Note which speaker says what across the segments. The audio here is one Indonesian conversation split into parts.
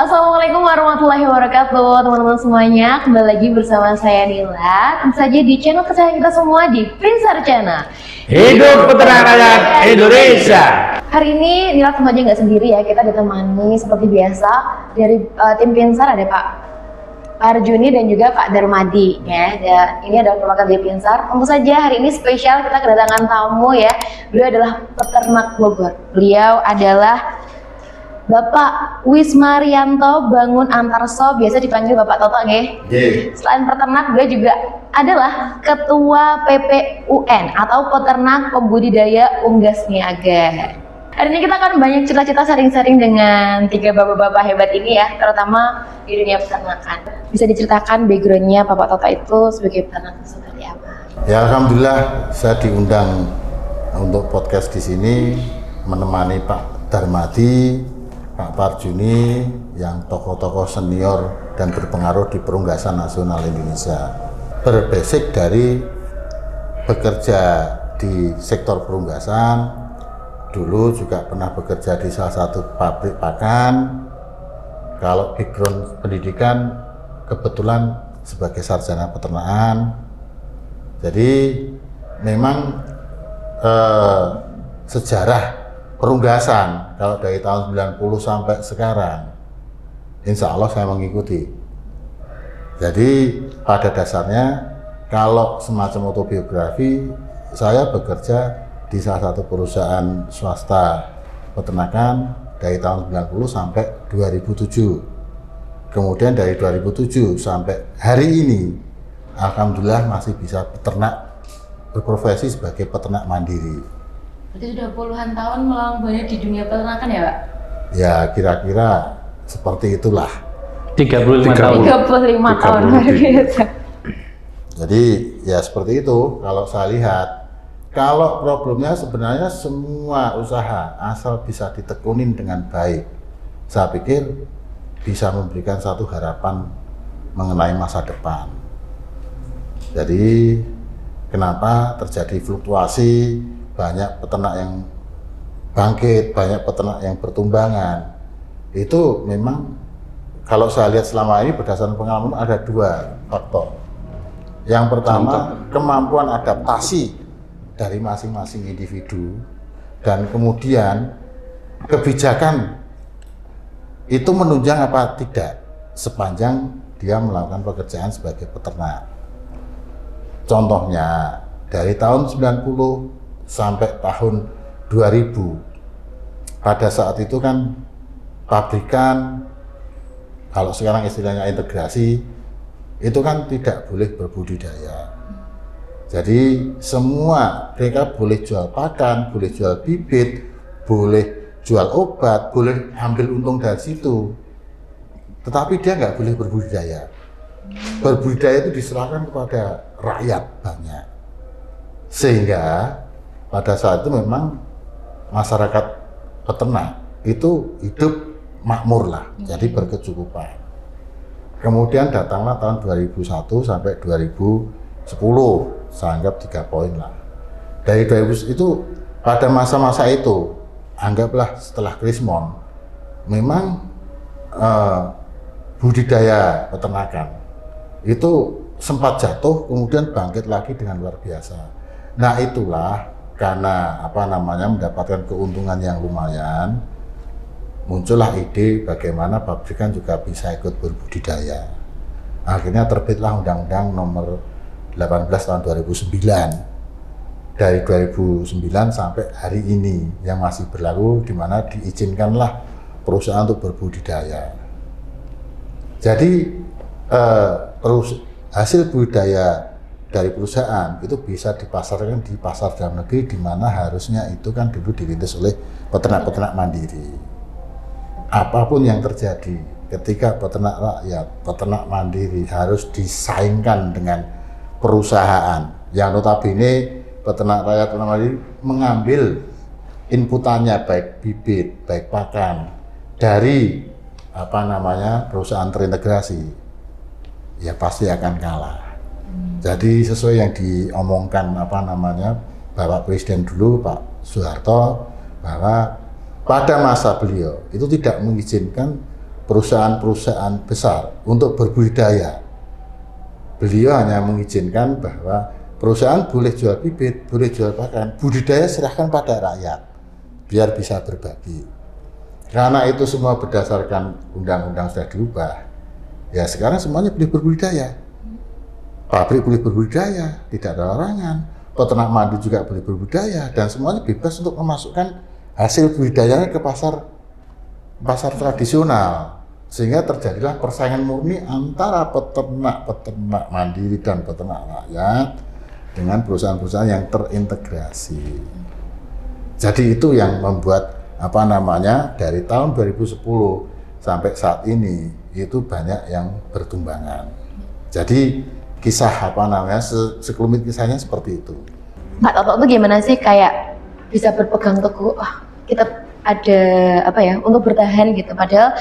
Speaker 1: Assalamualaikum warahmatullahi wabarakatuh, teman-teman semuanya. Kembali lagi bersama saya Nila, tentu saja di channel kesayangan kita semua di Prinsar Channel.
Speaker 2: Hidup Peternak Rakyat Indonesia.
Speaker 1: Hari ini Nila tentu aja nggak sendiri ya, kita ditemani seperti biasa dari tim Pinsar, ada Pak Arjuni dan juga Pak Darmadi ya. Dan ini adalah perwakilan dari Pinsar. Tentu saja hari ini spesial, kita kedatangan tamu ya. Beliau adalah peternak Bogor. Beliau adalah Bapak Wismarianto Bangun Antarso, biasa dipanggil Bapak Toto nggih. Selain peternak, beliau juga adalah Ketua PPUN atau Peternak Pembudidaya Unggas Niaga. Hari ini kita akan banyak cerita-cerita sharing-sharing dengan tiga bapak-bapak hebat ini ya, terutama di dunia peternakan. Bisa diceritakan backgroundnya Bapak Toto itu sebagai peternak seperti apa?
Speaker 3: Ya, alhamdulillah saya diundang untuk podcast di sini menemani Pak Darmadi, Pak Parjuni yang tokoh-tokoh senior dan berpengaruh di perunggasan nasional Indonesia. Berbasik dari bekerja di sektor perunggasan, dulu juga pernah bekerja di salah satu pabrik pakan. Kalau background pendidikan kebetulan sebagai sarjana peternakan. Jadi memang sejarah perunggasan kalau dari tahun 90 sampai sekarang insya Allah saya mengikuti. Jadi pada dasarnya kalau semacam autobiografi, saya bekerja di salah satu perusahaan swasta peternakan dari tahun 90 sampai 2007. Kemudian dari 2007 sampai hari ini alhamdulillah masih bisa beternak, berprofesi sebagai peternak mandiri.
Speaker 1: Berarti sudah puluhan tahun melanglang buana di dunia peternakan ya Pak?
Speaker 3: Ya kira-kira seperti itulah.
Speaker 2: 35 tahun.
Speaker 1: 35 tahun, luar biasa.
Speaker 3: Jadi ya seperti itu kalau saya lihat. Kalau problemnya sebenarnya semua usaha asal bisa ditekunin dengan baik, saya pikir bisa memberikan satu harapan mengenai masa depan. Jadi kenapa terjadi fluktuasi, banyak peternak yang bangkit, banyak peternak yang bertumbangan. Itu memang kalau saya lihat selama ini berdasarkan pengalaman ada dua faktor. Yang pertama, kemampuan adaptasi dari masing-masing individu, dan kemudian kebijakan itu menunjang apa tidak sepanjang dia melakukan pekerjaan sebagai peternak. Contohnya dari tahun 90 sampai tahun 2000, pada saat itu kan pabrikan, kalau sekarang istilahnya integrasi, itu kan tidak boleh berbudidaya. Jadi semua mereka boleh jual pakan, boleh jual bibit, boleh jual obat, boleh ambil untung dari situ, tetapi dia nggak boleh berbudidaya. Berbudidaya itu diserahkan kepada rakyat banyak, sehingga pada saat itu memang masyarakat peternak itu hidup makmur lah, jadi berkecukupan. Kemudian datanglah tahun 2001 sampai 2010, saya anggap 3 poin lah. Dari 2000 itu pada masa-masa itu, anggaplah setelah Krismon, memang budidaya peternakan itu sempat jatuh, kemudian bangkit lagi dengan luar biasa. Nah itulah karena mendapatkan keuntungan yang lumayan, muncullah ide bagaimana pabrikan juga bisa ikut berbudidaya. Akhirnya terbitlah Undang-Undang Nomor 18 tahun 2009. Dari 2009 sampai hari ini yang masih berlaku, di mana diizinkanlah perusahaan untuk berbudidaya. Jadi hasil budidaya dari perusahaan itu bisa dipasarkan di pasar dalam negeri, di mana harusnya itu kan dulu dirintis oleh peternak-peternak mandiri. Apapun yang terjadi ketika peternak rakyat, peternak mandiri harus disaingkan dengan perusahaan yang notabene peternak rakyat, peternak mandiri mengambil inputannya baik bibit, baik pakan dari perusahaan terintegrasi, ya pasti akan kalah. Jadi sesuai yang diomongkan Bapak Presiden dulu, Pak Soeharto, bahwa pada masa beliau itu tidak mengizinkan perusahaan-perusahaan besar untuk berbudidaya. Beliau hanya mengizinkan bahwa perusahaan boleh jual bibit, boleh jual pakan, budidaya serahkan pada rakyat, biar bisa berbagi. Karena itu semua berdasarkan undang-undang sudah diubah, ya sekarang semuanya boleh berbudidaya. Pabrik boleh berbudidaya, tidak ada larangan. Peternak madu juga boleh berbudidaya, dan semuanya bebas untuk memasukkan hasil budidayanya ke pasar tradisional. Sehingga terjadilah persaingan murni antara peternak mandiri dan peternak rakyat dengan perusahaan-perusahaan yang terintegrasi. Jadi itu yang membuat dari tahun 2010 sampai saat ini itu banyak yang bertumbangan. Jadi kisah sekelumit kisahnya seperti itu.
Speaker 1: Pak Toto tuh gimana sih kayak bisa berpegang teguh, kita ada untuk bertahan gitu, padahal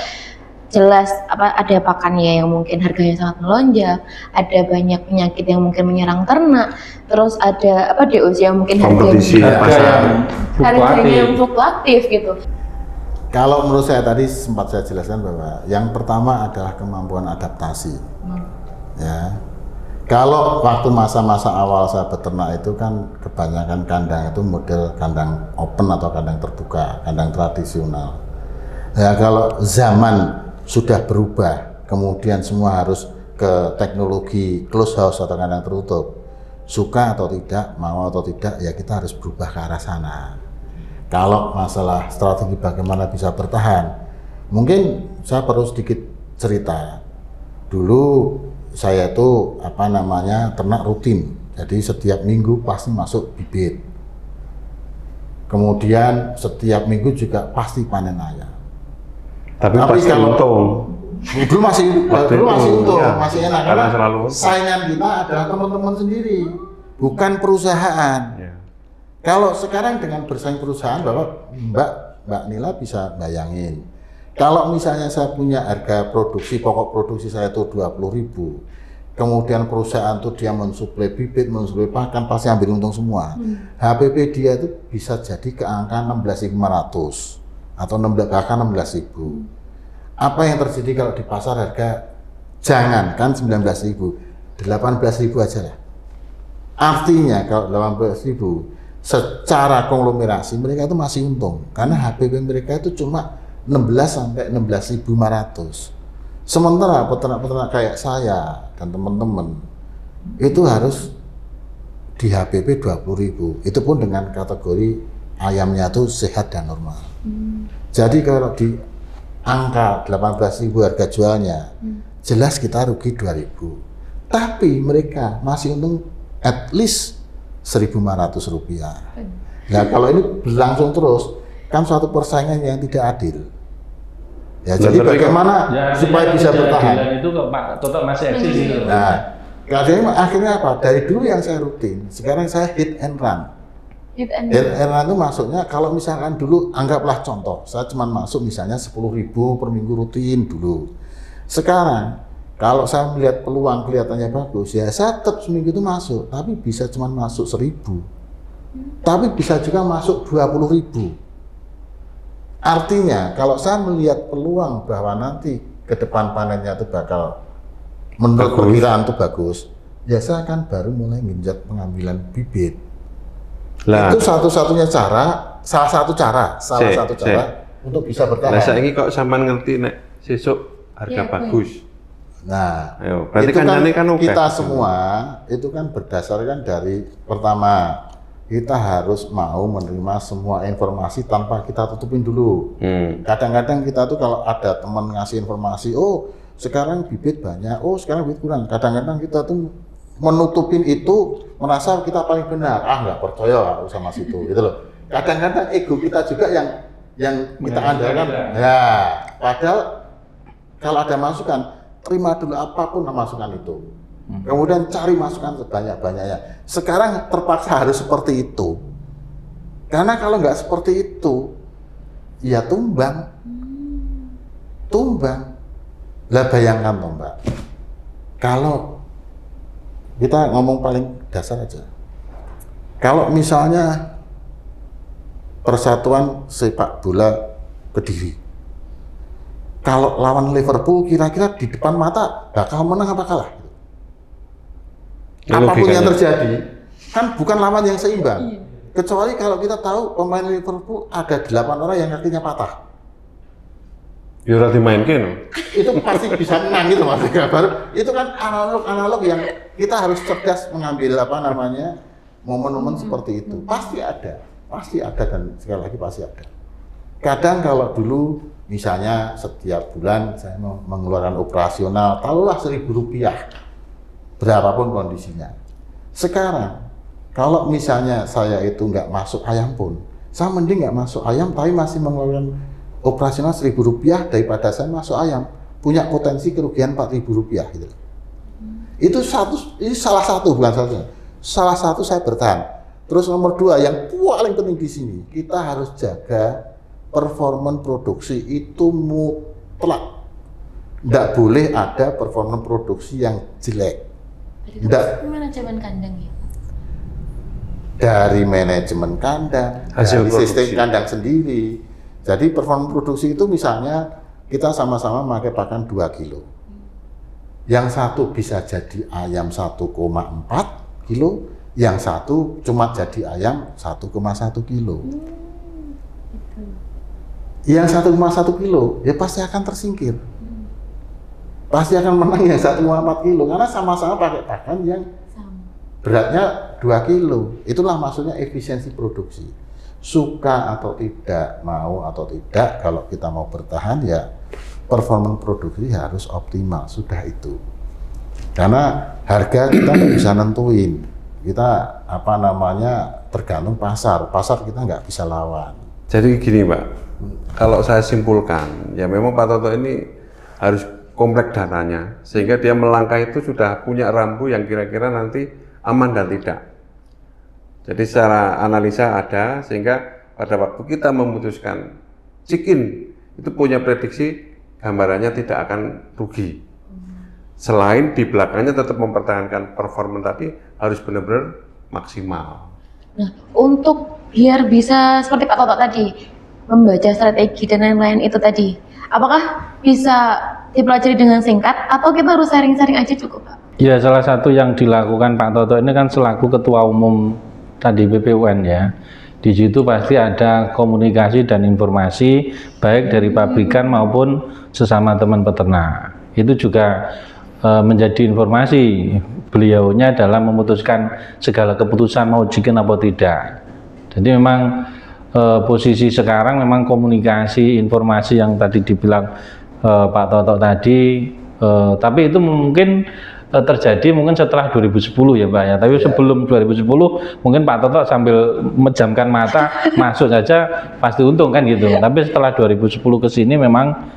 Speaker 1: jelas ada pakannya yang mungkin harganya sangat melonjak, ada banyak penyakit yang mungkin menyerang ternak, terus ada DOC yang mungkin harganya yang fluktuatif gitu.
Speaker 3: Kalau menurut saya tadi sempat saya jelaskan bahwa yang pertama adalah kemampuan adaptasi. Ya. Kalau waktu masa-masa awal saya beternak itu kan kebanyakan kandang itu model kandang open atau kandang terbuka, kandang tradisional. Ya kalau zaman sudah berubah, kemudian semua harus ke teknologi close house atau kandang tertutup. Suka atau tidak, mau atau tidak, ya kita harus berubah ke arah sana. Kalau masalah strategi bagaimana bisa bertahan, mungkin saya perlu sedikit cerita. Dulu saya itu ternak rutin, jadi setiap minggu pasti masuk bibit. Kemudian setiap minggu juga pasti panen ayam.
Speaker 4: Tapi pasti untung.
Speaker 3: Dulu masih untung,
Speaker 4: ya,
Speaker 3: masih enak
Speaker 4: karena selalu
Speaker 3: saingan kita adalah teman-teman sendiri, bukan perusahaan.
Speaker 4: Ya.
Speaker 3: Kalau sekarang dengan bersaing perusahaan, Mbak Nila bisa bayangin. Kalau misalnya saya punya harga produksi, pokok produksi saya itu 20.000, kemudian perusahaan itu dia mensuplai bibit, mensuplai pakan, pasti ambil untung semua. HPP dia itu bisa jadi ke angka 16.500 atau bahkan 16.000. Apa yang terjadi kalau di pasar harga jangankan 19.000, 18.000 aja lah. Artinya kalau 18.000 secara konglomerasi mereka itu masih untung karena HPP mereka itu cuma 16 sampai 16.500. Sementara peternak-peternak kayak saya dan teman-teman itu harus di HPP 20.000. Itu pun dengan kategori ayamnya itu sehat dan normal. Jadi kalau di angka 18.000 harga jualnya, jelas kita rugi 2.000. Tapi mereka masih untung at least 1.500 rupiah. Nah kalau ini berlangsung terus, kan suatu persaingan yang tidak adil. Ya, jadi bagaimana supaya bisa bertahan?
Speaker 2: Itu Pak Toto masih eksis gitu.
Speaker 3: Nah, akhirnya apa? Dari dulu yang saya rutin, sekarang saya hit and run. Hit and run itu maksudnya kalau misalkan dulu anggaplah contoh, saya cuma masuk misalnya 10.000 per minggu rutin dulu. Sekarang kalau saya melihat peluang kelihatannya bagus, ya saya tetap seminggu itu masuk, tapi bisa cuma masuk 1.000. Tapi bisa juga masuk 20.000. Artinya kalau saya melihat peluang bahwa nanti ke depan panennya itu bakal menurut perkiraan itu bagus, ya saya akan baru mulai menginjak pengambilan bibit. Lah, itu salah satu cara untuk bisa bertahan.
Speaker 4: Nah, saiki kok sampean ngerti nek sesuk harga bagus.
Speaker 3: Nah,
Speaker 4: berarti kan
Speaker 3: kita semua itu kan berdasarkan dari pertama kita harus mau menerima semua informasi tanpa kita tutupin dulu. Kadang-kadang kita tuh kalau ada teman ngasih informasi, oh sekarang bibit banyak, oh sekarang bibit kurang. Kadang-kadang kita tuh menutupin itu, merasa kita paling benar. Nggak percaya sama situ, gitu loh. Kadang-kadang ego kita juga yang kita andalkan. Ya, padahal kalau ada masukan, terima dulu apapun masukan itu. Kemudian cari masukan sebanyak-banyaknya. Sekarang terpaksa harus seperti itu. Karena kalau nggak seperti itu, ya tumbang. Lah bayangkan toh Mbak, kalau kita ngomong paling dasar aja. Kalau misalnya Persatuan Sepak Bola Kediri kalau lawan Liverpool kira-kira di depan mata bakal menang apa kalah? Apapun yang terjadi, kan bukan lawan yang seimbang. Kecuali kalau kita tahu pemain Liverpool ada 8 orang yang kakinya patah.
Speaker 4: Ya ora dimainke.
Speaker 3: Itu pasti bisa menang gitu Mas. Itu kan analog yang kita harus cerdas mengambil momen-momen seperti itu. Pasti ada dan sekali lagi pasti ada. Kadang kalau dulu misalnya setiap bulan saya mau mengeluarkan operasional, taruhlah Rp1.000, berapapun kondisinya. Sekarang kalau misalnya saya itu nggak masuk ayam pun, saya mending nggak masuk ayam tapi masih mengeluarkan operasional Rp1.000 daripada saya masuk ayam, punya potensi kerugian Rp4.000 gitu. Itu ini salah satu, bukan salah satu saya bertahan. Terus nomor 2 yang paling penting di sini, kita harus jaga performa produksi itu mutlak. Nggak boleh ada performa produksi yang jelek.
Speaker 1: Dari manajemen kandang ya?
Speaker 3: Dari manajemen kandang,
Speaker 4: hasil
Speaker 3: dari sistem
Speaker 4: produksi
Speaker 3: kandang sendiri. Jadi performa produksi itu misalnya kita sama-sama pakai pakan 2 kilo. Yang satu bisa jadi ayam 1,4 kilo, yang satu cuma jadi ayam 1,1 kilo. Yang 1,1 kilo ya pasti akan tersingkir. Pasti akan menang yang 1,4 kilo karena sama-sama pakai pakan yang beratnya 2 kilo. Itulah maksudnya efisiensi produksi. Suka atau tidak, mau atau tidak, kalau kita mau bertahan ya performa produksi harus optimal, sudah itu. Karena harga kita nggak bisa nentuin, kita tergantung pasar kita nggak bisa lawan.
Speaker 4: Jadi gini Pak, kalau saya simpulkan, ya memang Pak Toto ini harus kompleks datanya, sehingga dia melangkah itu sudah punya rambu yang kira-kira nanti aman dan tidak. Jadi secara analisa ada, sehingga pada waktu kita memutuskan chicken itu punya prediksi gambarannya tidak akan rugi. Selain di belakangnya tetap mempertahankan performa tadi harus benar-benar maksimal.
Speaker 1: Nah, untuk biar bisa seperti Pak Toto tadi membaca strategi dan lain-lain itu tadi, apakah bisa dipelajari dengan singkat atau kita harus sharing-sharing aja cukup Pak?
Speaker 2: Ya, salah satu yang dilakukan Pak Toto ini kan selaku Ketua Umum tadi BPUN ya. Di situ pasti ada komunikasi dan informasi baik dari pabrikan maupun sesama teman peternak. Itu juga menjadi informasi beliaunya dalam memutuskan segala keputusan mau chicken atau tidak. Jadi memang posisi sekarang memang komunikasi informasi yang tadi dibilang Pak Toto tadi, tapi itu mungkin terjadi mungkin setelah 2010 ya Pak ya. Tapi sebelum 2010 mungkin Pak Toto sambil menjamkan mata masuk saja pasti untung kan gitu. Tapi setelah 2010 ke sini memang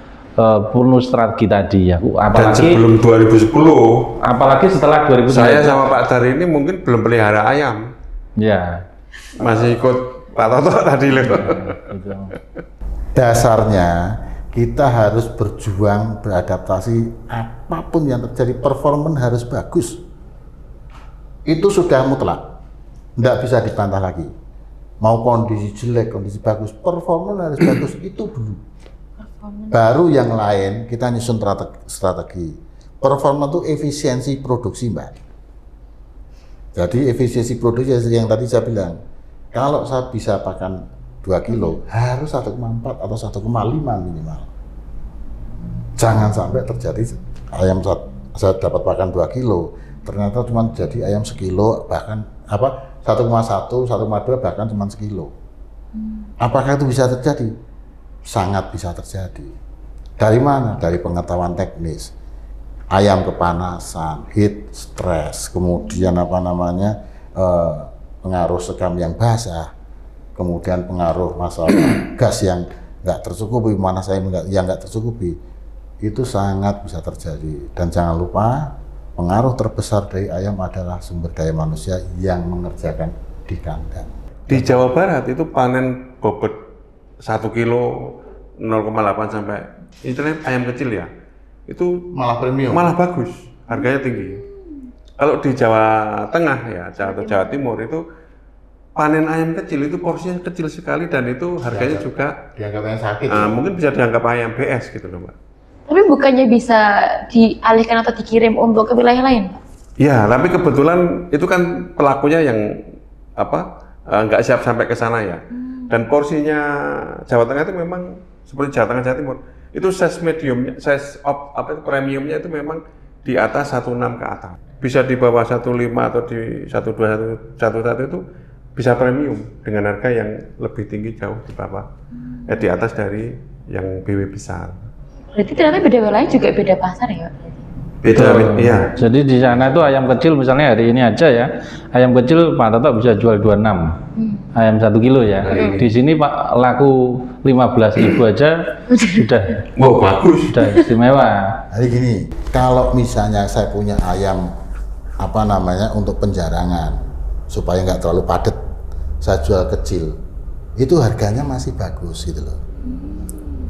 Speaker 2: penuh strategi tadi ya.
Speaker 4: Dan sebelum 2010,
Speaker 2: apalagi setelah 2010.
Speaker 4: Saya sama Pak Dar ini mungkin belum pelihara ayam.
Speaker 2: Ya.
Speaker 4: Masih ikut Pak Toto tadi loh.
Speaker 3: Dasarnya kita harus berjuang beradaptasi, apapun yang terjadi performa harus bagus. Itu sudah mutlak, tidak bisa dibantah lagi. Mau kondisi jelek, kondisi bagus, performa harus bagus, itu dulu. Baru yang lain kita nyusun strategi. Performa itu efisiensi produksi Mbak. Jadi efisiensi produksi yang tadi saya bilang, kalau saya bisa pakan 2 kilo, harus 1,4 atau 1,5 minimal. Jangan sampai terjadi ayam saya dapat pakan 2 kilo, ternyata cuma jadi ayam sekilo, bahkan 1,1, 1,2 bahkan cuma sekilo. Apakah itu bisa terjadi? Sangat bisa terjadi. Dari mana? Dari pengetahuan teknis. Ayam kepanasan, heat stress, kemudian pengaruh sekam yang basah, kemudian pengaruh masalah gas yang nggak tercukupi, yang nggak tercukupi, itu sangat bisa terjadi. Dan jangan lupa pengaruh terbesar dari ayam adalah sumber daya manusia yang mengerjakan di kandang.
Speaker 4: Di Jawa Barat itu panen bobot 1 kilo 0,8 sampai internet ayam kecil ya, itu
Speaker 3: Malah premium.
Speaker 4: malah bagus, harganya tinggi. Kalau di Jawa Tengah ya, atau Jawa Timur itu panen ayam kecil itu porsinya kecil sekali dan itu harganya juga
Speaker 3: Dianggapnya sakit.
Speaker 4: mungkin bisa dianggap ayam BS gitu loh Mbak.
Speaker 1: Tapi bukannya bisa dialihkan atau dikirim untuk ke wilayah lain, Pak?
Speaker 4: Ya, tapi kebetulan itu kan pelakunya yang nggak siap sampai ke sana ya. Dan porsinya Jawa Tengah itu memang seperti Jawa Tengah Jawa Timur itu size mediumnya, premiumnya itu memang di atas 16 ke atas. Bisa di bawah 15 atau di 12 11 itu bisa premium dengan harga yang lebih tinggi jauh di bawah, di atas dari yang BW besar.
Speaker 1: Berarti ternyata beda wilayah juga beda pasar ya, Pak?
Speaker 4: Beda, iya.
Speaker 2: Jadi di sana itu ayam kecil misalnya hari ini aja ya, ayam kecil Pak Toto bisa jual 26, ayam 1 kilo ya. Di sini Pak laku 15.000 aja sudah.
Speaker 4: Wow, bagus.
Speaker 2: Sudah istimewa.
Speaker 3: Jadi gini, kalau misalnya saya punya ayam untuk penjarangan supaya nggak terlalu padat, saya jual kecil, itu harganya masih bagus gitu loh.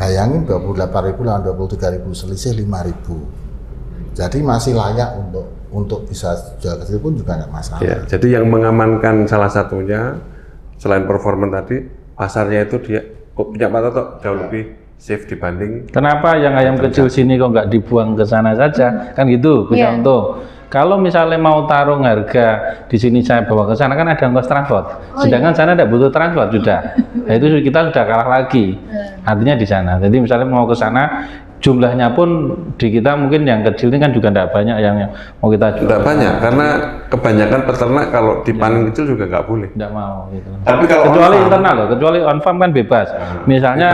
Speaker 3: Bayangin 28.000 lawan 23.000, selisih 5.000. Jadi masih layak untuk bisa jual kecil pun juga nggak masalah.
Speaker 4: Ya, jadi yang mengamankan salah satunya selain performa tadi, pasarnya itu dia punya Pak Toto jauh lebih safe dibanding.
Speaker 2: Kenapa yang ayam kecil sini kok nggak dibuang ke sana saja? Kan gitu, Gus Yanto. Kalau misalnya mau tarung harga di sini saya bawa ke sana kan ada ongkos transport. Sedangkan sana tidak butuh transport sudah. Nah, itu kita sudah kalah lagi. Artinya di sana. Jadi misalnya mau ke sana jumlahnya pun di kita mungkin yang kecil ini kan juga tidak banyak yang mau kita jual.
Speaker 4: Tidak banyak karena kebanyakan peternak kalau dipanen kecil juga nggak boleh.
Speaker 2: Tidak mau gitu.
Speaker 4: Tapi kalau
Speaker 2: kecuali internal loh, kecuali on farm kan bebas. Misalnya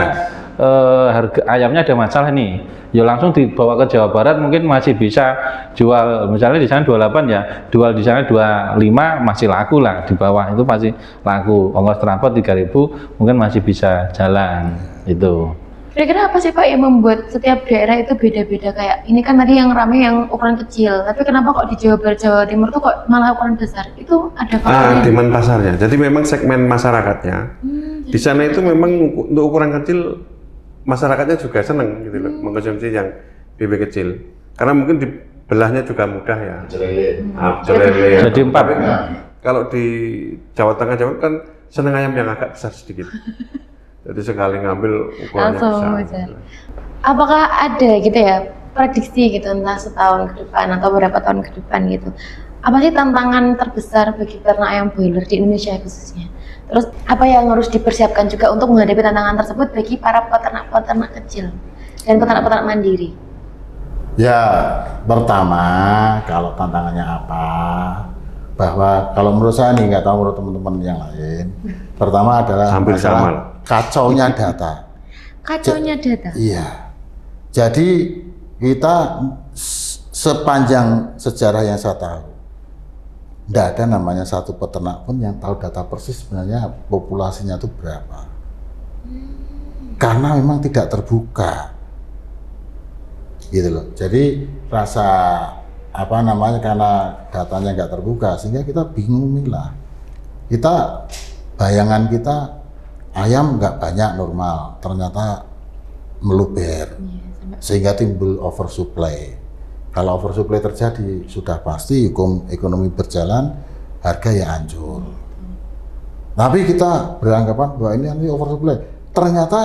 Speaker 2: harga ayamnya ada masalah nih, ya langsung dibawa ke Jawa Barat mungkin masih bisa jual, misalnya di sana 28 ya, jual di sana 25 masih laku lah, di bawah itu pasti laku. Ongkos transport 3.000 mungkin masih bisa jalan itu.
Speaker 1: Kira-kira apa sih Pak yang membuat setiap daerah itu beda-beda? Kayak ini kan tadi yang rame yang ukuran kecil, tapi kenapa kok di Jawa Barat, Jawa Timur tuh kok malah ukuran besar? Itu ada faktornya?
Speaker 4: Demand pasarnya. Jadi memang segmen masyarakatnya di sana itu memang untuk ukuran kecil masyarakatnya juga seneng gitu loh, mengkonsumsi yang BB kecil. Karena mungkin di belahnya juga mudah ya. Jelele.
Speaker 2: Jadi 4.
Speaker 4: Tapi kalau di Jawa Tengah Jawa kan seneng ayam yang agak besar sedikit. Jadi sekali ngambil ukurannya besar.
Speaker 1: Apakah ada gitu ya prediksi gitu entah setahun ke depan atau beberapa tahun ke depan gitu? Apa sih tantangan terbesar bagi peternak ayam broiler di Indonesia khususnya? Terus apa yang harus dipersiapkan juga untuk menghadapi tantangan tersebut bagi para peternak-peternak kecil dan peternak-peternak mandiri?
Speaker 3: Ya, pertama kalau tantangannya apa? Bahwa kalau menurut saya nih, nggak tahu menurut teman-teman yang lain. Pertama adalah masalah kacaunya data.
Speaker 1: Kacaunya data?
Speaker 3: Iya. Jadi kita sepanjang sejarah yang saya tahu, tidak ada namanya satu peternak pun yang tahu data persis sebenarnya populasinya itu berapa. Karena memang tidak terbuka. Gitu loh. Jadi karena datanya nggak terbuka sehingga kita bingung milah. Bayangan kita ayam nggak banyak normal, ternyata meluber. Sehingga timbul oversupply. Kalau oversupply terjadi, sudah pasti ekonomi berjalan, harga ya hancur. Tapi kita beranggapan bahwa ini oversupply. Ternyata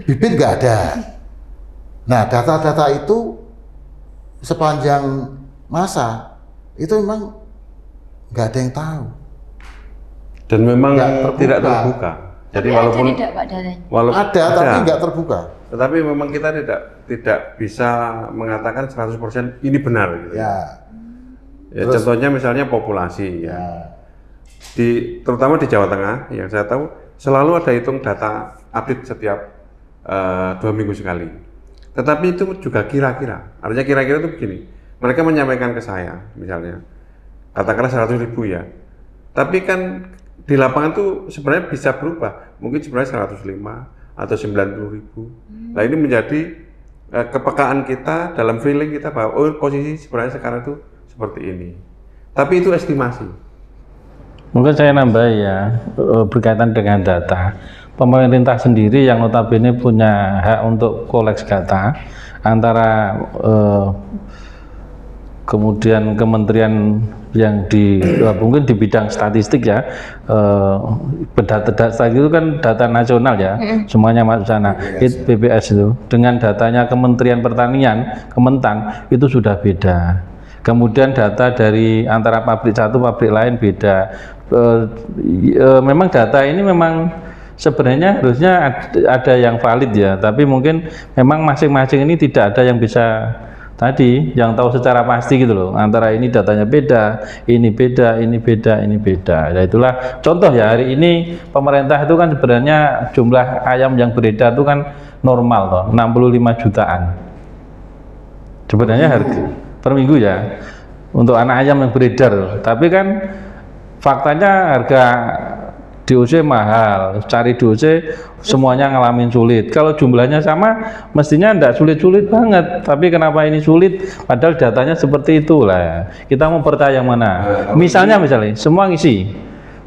Speaker 3: bibit nggak ada. Nah, data-data itu sepanjang masa itu memang nggak ada yang tahu.
Speaker 4: Dan memang tidak terbuka. Jadi walaupun ada
Speaker 3: tapi nggak terbuka.
Speaker 4: Tetapi memang kita tidak bisa mengatakan 100% ini benar gitu.
Speaker 3: Ya.
Speaker 4: Terus, contohnya misalnya populasi ya. Terutama di Jawa Tengah yang saya tahu selalu ada hitung data update setiap 2 minggu sekali. Tetapi itu juga kira-kira. Artinya kira-kira itu begini. Mereka menyampaikan ke saya misalnya katakanlah 100.000 ya. Tapi kan di lapangan tuh sebenarnya bisa berubah. Mungkin sebenarnya 105 atau 90.000. Nah ini menjadi kepekaan kita dalam feeling kita bahwa posisi sebenarnya sekarang itu seperti ini. Tapi itu estimasi.
Speaker 2: Mungkin saya nambah ya berkaitan dengan data. Pemerintah sendiri yang notabene punya hak untuk koleksi data antara kemudian Kementerian yang mungkin di bidang statistik ya, data statistik itu kan data nasional ya, semuanya masuk sana. BPS itu dengan datanya Kementerian Pertanian, Kementan itu sudah beda. Kemudian data dari antara pabrik satu pabrik lain beda. Memang data ini memang sebenarnya harusnya ada yang valid ya, tapi mungkin memang masing-masing ini tidak ada yang bisa tadi yang tahu secara pasti gitu loh, antara ini datanya beda, ini beda, ini beda, ini beda. Ya itulah contoh ya, hari ini pemerintah itu kan sebenarnya jumlah ayam yang beredar itu kan normal toh, 65 jutaan. Sebenarnya harga per minggu ya untuk anak ayam yang beredar, tapi kan faktanya harga DOC mahal, cari DOC semuanya ngalamin sulit. Kalau jumlahnya sama, mestinya enggak sulit-sulit banget. Tapi kenapa ini sulit? Padahal datanya seperti itulah. Kita mau percaya yang mana? Misalnya semua ngisi,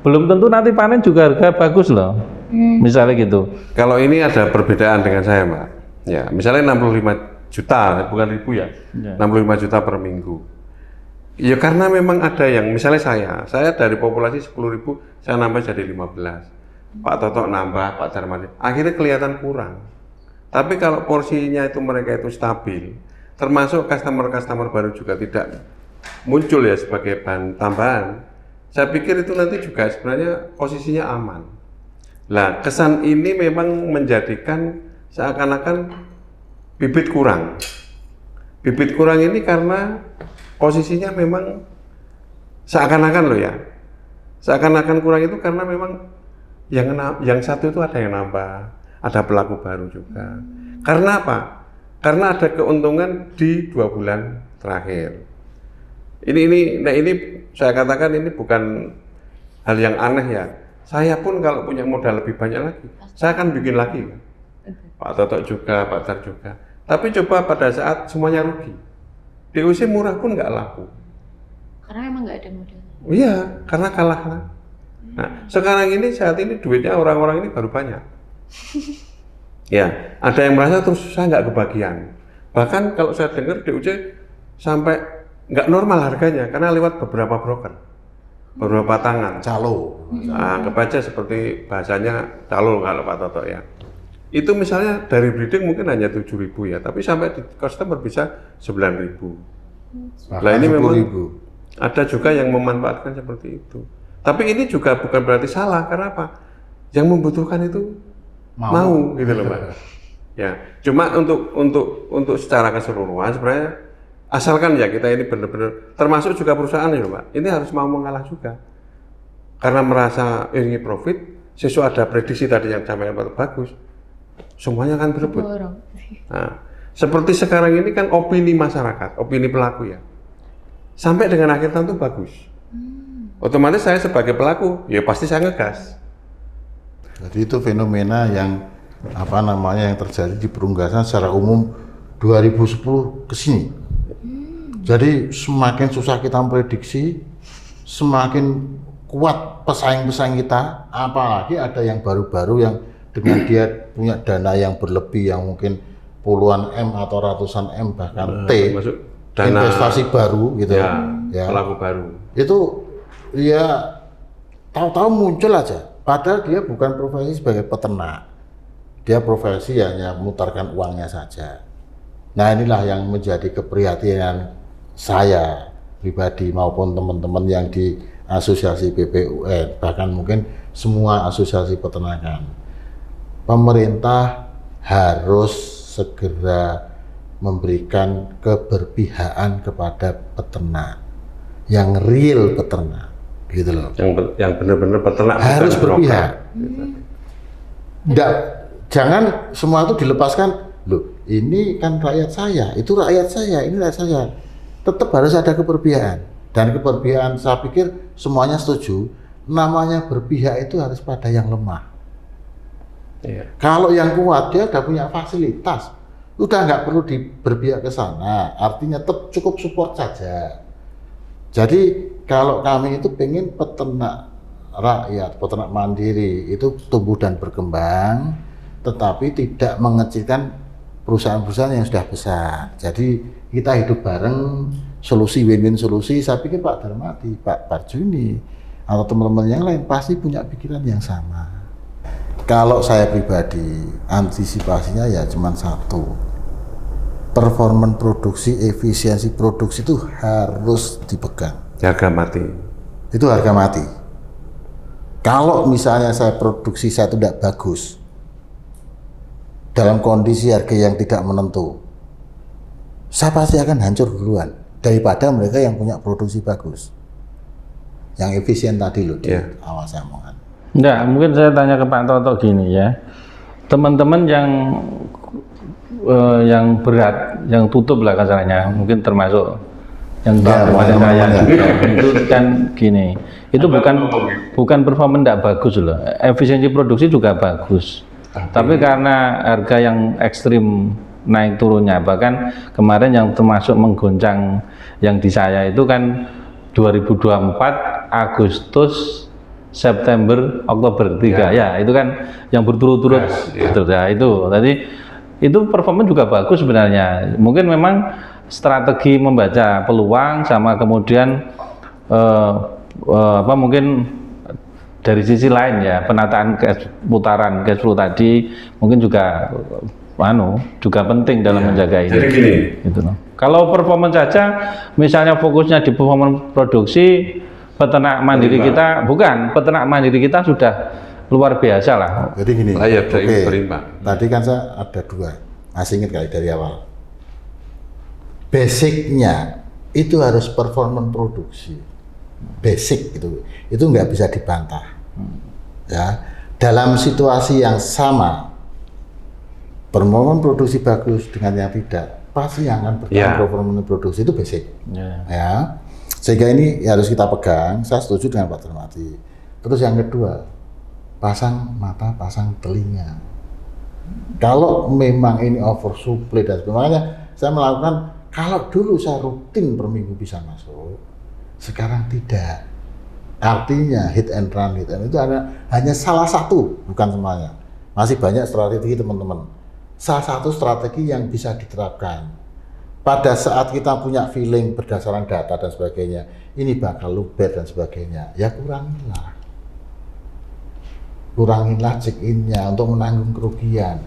Speaker 2: belum tentu nanti panen juga harga bagus loh. Misalnya gitu.
Speaker 4: Kalau ini ada perbedaan dengan saya, Mbak. Ya, misalnya 65 juta, bukan ribu ya. 65 juta per minggu. Ya karena memang ada yang, misalnya saya dari populasi 10.000, saya nambah jadi 15. Pak Toto nambah, Pak Darmadi, akhirnya kelihatan kurang. Tapi kalau porsinya itu mereka itu stabil, termasuk customer baru juga tidak muncul ya sebagai bahan tambahan, saya pikir itu nanti juga sebenarnya posisinya aman. Nah, kesan ini memang menjadikan seakan-akan bibit kurang. Bibit kurang ini karena posisinya memang seakan-akan loh ya, seakan-akan kurang itu karena memang yang satu itu ada yang nambah, ada pelaku baru juga. Karena apa? Karena ada keuntungan di 2 bulan terakhir. Ini saya katakan ini bukan hal yang aneh ya. Saya pun kalau punya modal lebih banyak lagi, saya akan bikin lagi. Pak Toto juga, Pak Dar juga. Tapi coba pada saat semuanya rugi, DOC murah pun nggak laku.
Speaker 1: Karena memang nggak ada modal.
Speaker 4: Iya, karena kalah. Nah, sekarang ini saat ini duitnya orang-orang ini baru banyak. Ya, ada yang merasa terus saya nggak kebagian. Bahkan kalau saya dengar DOC sampai nggak normal harganya karena lewat beberapa broker, beberapa tangan.
Speaker 3: Calo.
Speaker 4: Nah, kebaca seperti bahasanya calo kalau Pak Toto ya. Itu misalnya dari breeding mungkin hanya 7.000 ya, tapi sampai di customer bisa 9.000. Nah ini memang ada juga yang memanfaatkan seperti itu. Tapi ini juga bukan berarti salah, karena apa? Yang membutuhkan itu mau gitu loh Pak. Ya, cuma untuk secara keseluruhan sebenarnya asalkan ya kita ini benar-benar termasuk juga perusahaan ya Pak. Ini harus mau mengalah juga. Karena merasa ingin profit, sesuai ada prediksi tadi yang sampaikan Pak bagus. Semuanya akan berebut. Nah, seperti sekarang ini kan opini masyarakat, opini pelaku ya, sampai dengan akhir tahun itu bagus. Otomatis saya sebagai pelaku, ya pasti saya ngegas.
Speaker 3: Jadi itu fenomena yang yang terjadi di perunggasan secara umum 2010 ke sini. Jadi semakin susah kita memprediksi, semakin kuat pesaing-pesaing kita, apalagi ada yang baru-baru yang dengan dia punya dana yang berlebih yang mungkin puluhan M atau ratusan M bahkan dana investasi baru gitu
Speaker 4: ya, pelaku baru
Speaker 3: itu ya tahu-tahu muncul aja, padahal dia bukan profesi sebagai peternak, dia profesi hanya memutarkan uangnya saja. Nah inilah yang menjadi keprihatinan saya pribadi maupun teman-teman yang di asosiasi BPUN, bahkan mungkin semua asosiasi peternakan. Pemerintah harus segera memberikan keberpihakan kepada peternak yang real peternak, gitu loh.
Speaker 4: Yang benar-benar peternak
Speaker 3: harus berpihak. Jangan semua itu dilepaskan. Loh, ini kan rakyat saya, itu rakyat saya, ini rakyat saya. Tetap harus ada keberpihakan. Dan keberpihakan saya pikir semuanya setuju. Namanya berpihak itu harus pada yang lemah. Iya. Kalau yang kuat dia udah punya fasilitas, udah nggak perlu berpihak ke sana, artinya tetap cukup support saja. Jadi kalau kami itu pengen peternak rakyat, peternak mandiri itu tumbuh dan berkembang, tetapi tidak mengecilkan perusahaan-perusahaan yang sudah besar. Jadi kita hidup bareng solusi win-win solusi. Saya pikir Pak Darmadi, Pak Parjuni, atau teman-teman yang lain pasti punya pikiran yang sama. Kalau saya pribadi, antisipasinya ya cuma satu. Performan produksi, efisiensi produksi itu harus dipegang.
Speaker 4: Harga mati.
Speaker 3: Itu harga mati. Kalau misalnya saya produksi saya itu tidak bagus, dalam kondisi harga yang tidak menentu, saya pasti akan hancur duluan daripada mereka yang punya produksi bagus, yang efisien tadi loh di awal saya omongan.
Speaker 2: Enggak, mungkin saya tanya ke Pak Toto gini ya, teman-teman yang berat, yang tutup lah kasarnya, mungkin termasuk yang termasuk saya juga, itu kan gini, itu bukan performa tidak bagus loh, efisiensi produksi juga bagus, tapi karena harga yang ekstrim naik turunnya, bahkan kemarin yang termasuk menggoncang yang di saya itu kan 2024 Agustus September, Oktober 3 ya, itu kan yang berturut-turut gitu ya. Itu tadi itu performa juga bagus sebenarnya. Mungkin memang strategi membaca peluang sama kemudian mungkin dari sisi lain ya, penataan putaran cash flow tadi mungkin juga juga penting dalam menjaga ini.
Speaker 4: Jadi gini,
Speaker 2: gitu loh. Kalau performa saja misalnya fokusnya di performa produksi, peternak mandiri kita, peternak mandiri kita sudah luar biasa lah.
Speaker 3: Jadi gini,
Speaker 4: berimbang.
Speaker 3: tadi kan saya ada dua, masih ingat kali dari awal. Basicnya itu harus performa produksi, basic itu nggak bisa dibantah. Ya, dalam situasi yang sama, performa produksi bagus dengan yang tidak, pasti yang akan bertahan performa produksi itu basic. Ya. Sehingga ini harus kita pegang. Saya setuju dengan Pak Darmadi. Terus yang kedua, pasang mata, pasang telinga. Kalau memang ini oversupply dan sebagainya, saya melakukan, kalau dulu saya rutin per minggu bisa masuk, sekarang tidak. Artinya hit and run itu hanya salah satu, bukan semuanya. Masih banyak strategi teman-teman. Salah satu strategi yang bisa diterapkan. Pada saat kita punya feeling berdasarkan data dan sebagainya, ini bakal luber dan sebagainya, ya kuranginlah check-in-nya untuk menanggung kerugian.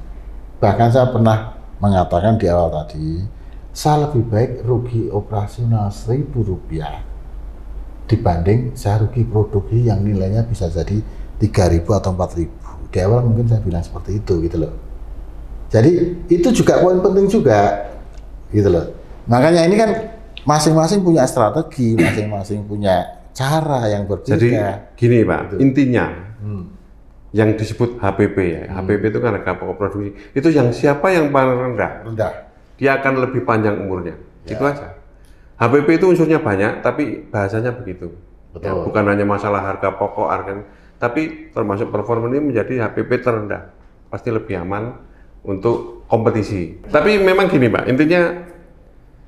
Speaker 3: Bahkan saya pernah mengatakan di awal tadi, saya lebih baik rugi operasional Rp1.000 dibanding saya rugi produksi yang nilainya bisa jadi 3.000 atau 4.000. Di awal mungkin saya bilang seperti itu gitu loh. Jadi itu juga poin penting juga. Gitu loh. Makanya ini kan masing-masing punya strategi, masing-masing punya cara yang berbeda.
Speaker 4: Jadi gini Pak, intinya yang disebut HPP ya, HPP itu kan harga pokok produksi, itu yang siapa yang paling rendah, dia akan lebih panjang umurnya, itu aja. HPP itu unsurnya banyak, tapi bahasanya begitu. Ya, bukan hanya masalah harga pokok, tapi termasuk performa ini menjadi HPP terendah, pasti lebih aman untuk kompetisi. Tapi memang gini Pak, intinya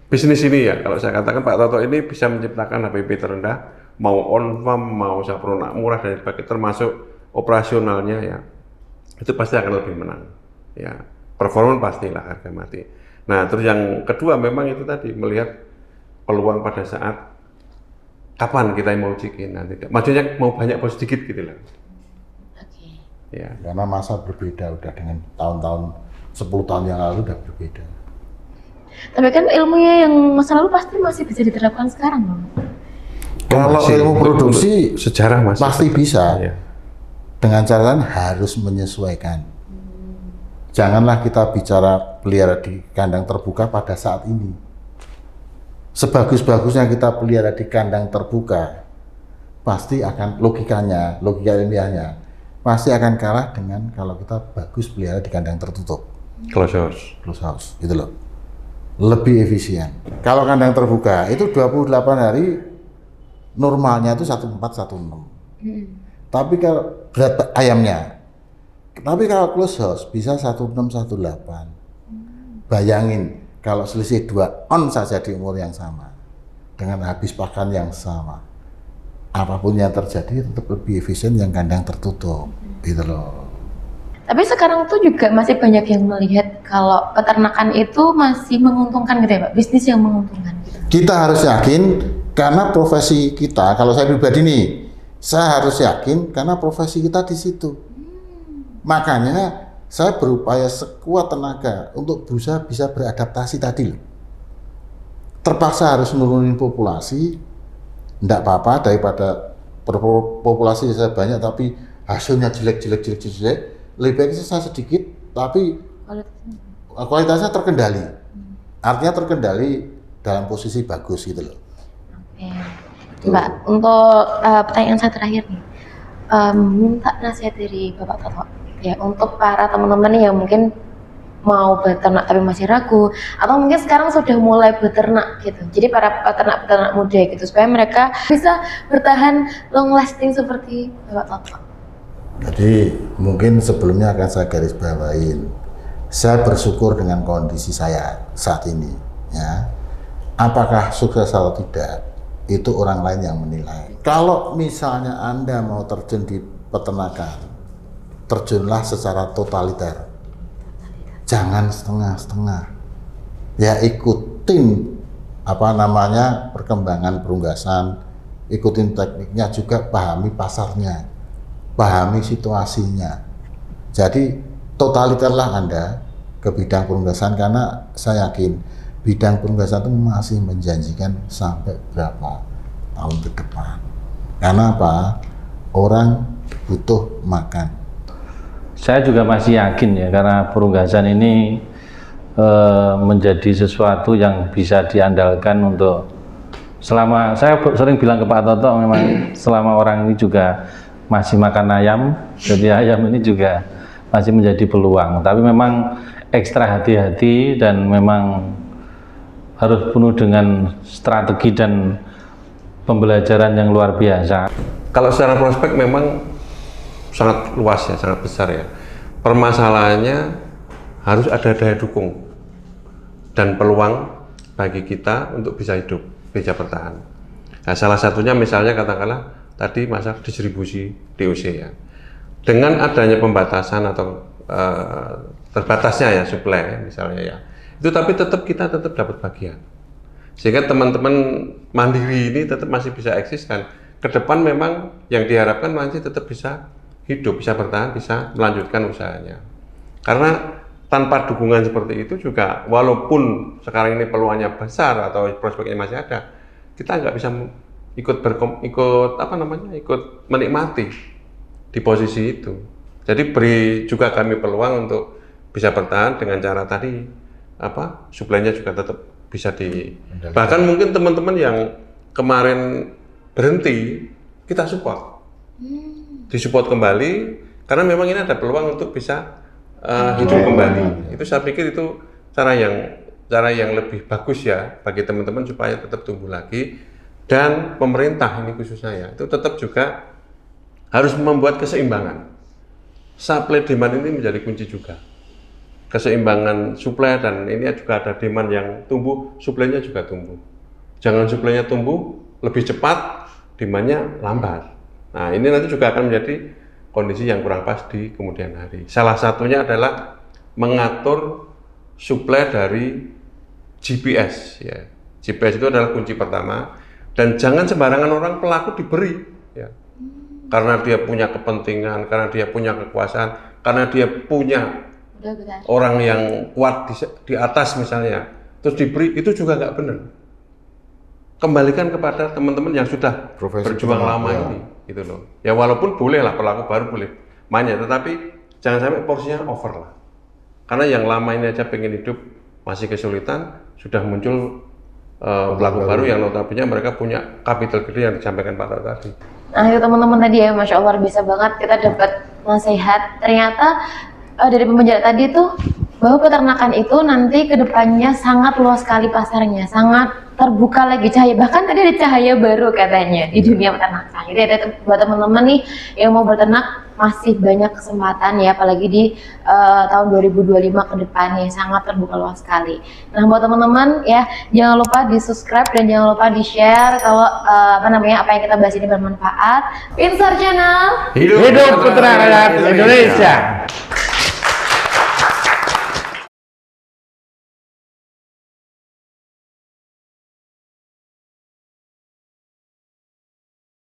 Speaker 4: bisnis ini ya, kalau saya katakan Pak Toto ini bisa menciptakan HPP terendah, mau on farm, mau sapronak murah dan sebagainya, termasuk operasionalnya ya, itu pasti akan lebih menang. Ya, performa pastilah harga mati. Nah, terus yang kedua memang itu tadi melihat peluang pada saat kapan kita mau check-in nanti. Maksudnya mau banyak atau sedikit gitu lah. Ya.
Speaker 3: Karena masa berbeda udah dengan tahun-tahun 10 tahun yang lalu udah berbeda.
Speaker 1: Tapi kan ilmunya yang masa lalu pasti masih bisa diterapkan sekarang loh.
Speaker 3: Kalau ilmu produksi
Speaker 4: sejarah masih
Speaker 3: pasti bisa. Ya. Dengan catatan harus menyesuaikan. Janganlah kita bicara pelihara di kandang terbuka pada saat ini. Sebagus-bagusnya kita pelihara di kandang terbuka, pasti akan logika ilmiahnya pasti akan kalah dengan kalau kita bagus pelihara di kandang tertutup.
Speaker 4: Close
Speaker 3: house, gitu loh. Lebih efisien. Kalau kandang terbuka itu 28 hari normalnya itu 1416. Tapi kalau berat ayamnya. Tapi kalau close house bisa 1618. Bayangin kalau selisih 2 on saja di umur yang sama dengan habis pakan yang sama. Apapun yang terjadi tetap lebih efisien yang kandang tertutup, gitu loh.
Speaker 1: Tapi sekarang tuh juga masih banyak yang melihat kalau peternakan itu masih menguntungkan gitu ya Pak, bisnis yang menguntungkan gitu.
Speaker 3: Kita harus yakin karena profesi kita, kalau saya pribadi nih, saya harus yakin karena profesi kita di situ. Makanya saya berupaya sekuat tenaga untuk berusaha bisa beradaptasi tadi loh. Terpaksa harus nurunin populasi, enggak apa-apa daripada populasi saya banyak tapi hasilnya jelek. Lebih baik saya sedikit tapi kualitasnya terkendali. Artinya terkendali dalam posisi bagus gitu loh.
Speaker 1: Oke. Mbak, untuk pertanyaan saya terakhir nih, minta nasihat dari Bapak Toto ya untuk para teman-teman yang mungkin mau beternak tapi masih ragu, atau mungkin sekarang sudah mulai beternak gitu. Jadi para peternak-peternak muda gitu supaya mereka bisa bertahan long lasting seperti Bapak Toto.
Speaker 3: Jadi mungkin sebelumnya akan saya garis bawain, saya bersyukur dengan kondisi saya saat ini ya. Apakah sukses atau tidak itu orang lain yang menilai. Kalau misalnya Anda mau terjun di peternakan, terjunlah secara totaliter. Jangan setengah-setengah. Ya ikutin perkembangan perunggasan, ikutin tekniknya juga, pahami pasarnya, pahami situasinya. Jadi totaliterlah Anda ke bidang perunggasan karena saya yakin bidang perunggasan itu masih menjanjikan sampai berapa tahun ke depan. Karena apa? Orang butuh makan.
Speaker 2: Saya juga masih yakin ya, karena perunggasan ini menjadi sesuatu yang bisa diandalkan untuk selama, saya sering bilang ke Pak Toto, memang selama orang ini juga masih makan ayam, jadi ayam ini juga masih menjadi peluang. Tapi memang ekstra hati-hati dan memang harus penuh dengan strategi dan pembelajaran yang luar biasa.
Speaker 4: Kalau secara prospek memang sangat luas ya, sangat besar ya. Permasalahannya harus ada daya dukung dan peluang bagi kita untuk bisa hidup, bisa bertahan. Nah, salah satunya misalnya katakanlah tadi masalah distribusi DOC ya. Dengan adanya pembatasan atau terbatasnya ya suplai misalnya ya, itu tapi kita tetap dapat bagian, sehingga teman-teman mandiri ini tetap masih bisa eksis dan ke depan memang yang diharapkan masih tetap bisa hidup, bisa bertahan, bisa melanjutkan usahanya. Karena tanpa dukungan seperti itu juga, walaupun sekarang ini peluangnya besar atau prospeknya masih ada, kita nggak bisa ikut menikmati di posisi itu. Jadi beri juga kami peluang untuk bisa bertahan dengan cara tadi, suplainya juga tetap bisa bahkan mungkin teman-teman yang kemarin berhenti kita disupport kembali karena memang ini ada peluang untuk bisa hidup kembali. Itu saya pikir itu cara yang lebih bagus ya bagi teman-teman supaya tetap tumbuh lagi, dan pemerintah ini khususnya ya itu tetap juga harus membuat keseimbangan. Supply demand ini menjadi kunci juga. Keseimbangan suplai, dan ini juga ada demand yang tumbuh, suplainya juga tumbuh. Jangan suplainya tumbuh lebih cepat, demandnya lambat. Nah ini nanti juga akan menjadi kondisi yang kurang pas di kemudian hari. Salah satunya adalah mengatur suplai dari GPS ya. GPS itu adalah kunci pertama, dan jangan sembarangan orang pelaku diberi ya. Karena dia punya kepentingan, karena dia punya kekuasaan, karena dia punya orang yang kuat di atas misalnya, terus diberi, itu juga nggak benar. Kembalikan kepada teman-teman yang sudah berjuang lama ini, gitu loh. Ya walaupun boleh lah pelaku baru boleh mainnya, tetapi jangan sampai porsinya over lah. Karena yang lama ini aja pengen hidup masih kesulitan, sudah muncul pelaku baru yang notabene mereka punya kapital gede yang disampaikan Pak Toto tadi.
Speaker 1: Nah itu teman-teman tadi ya, Masya Allah bisa banget kita dapat nasihat. Ternyata dari pembicara tadi tuh bahwa peternakan itu nanti kedepannya sangat luas sekali pasarnya, sangat terbuka lagi cahaya, bahkan tadi ada cahaya baru katanya di dunia peternakan. Jadi ada buat teman-teman nih yang mau beternak masih banyak kesempatan ya, apalagi di tahun 2025 ke depannya sangat terbuka luas sekali. Nah buat teman-teman ya, jangan lupa di subscribe dan jangan lupa di share kalau apa yang kita bahas ini bermanfaat. Pinsar Channel,
Speaker 2: hidup peternak rakyat Indonesia.